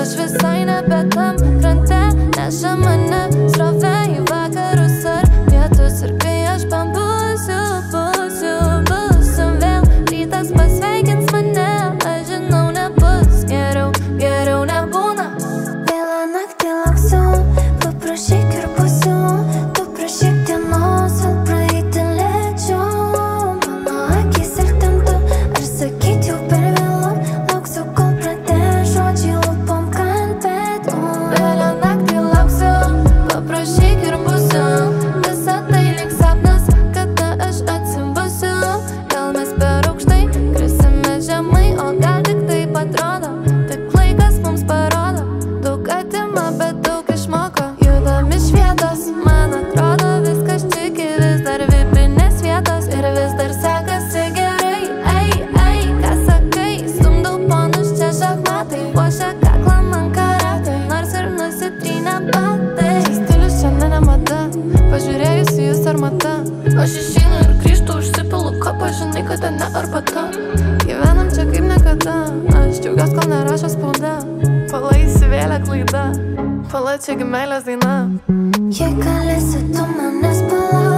aš visai nebe tam krante, neša mane srovė į vakarus ar pietus. Ir kai aš pabūsiu vėl, rytas pasveikins mane, aš žinau nebus geriau, geriau nebūna. Vėlą naktį lauksiu, paprašyk ir būsiu, tu prašyk dienos, vėl praeiti lėčiau. Mano akis ir temptų, ar sakyt jau per vėlu, lauksiu, kol pradės žodžiai lūpom kalbėt. Vėlą naktį lauksiu, paprašyk ir būsiu, visa tai lyg sapnas, kada aš atsibusiu. Gal mes per aukštai krisime žemai, o gal tik taip atrodo, tik laikas mums parodo. Daug atima, bet daug išmoko, judam iš vietos, man atrodo viskas čiki, vis dar vipinės vietos ir vis dar sekasi gerai. Ei, ką sakai, stumdau ponus čia šachmatai, puošia kaklą man karatai, nors ir nusitrynę batai. Šis stilius šiandien ne mada, pažiūrėjus į jus ar mata. Aš išeinu ir grįžtu, užsipilu kapą, žinai, kad ten ne arbata. Gyvenam čia kaip niekada, aš džiaugiuos, kol nerašo spauda. Pala įsivėlė klaida, pala čiagi meilės daina. Jei galėsi tu manęs palauk.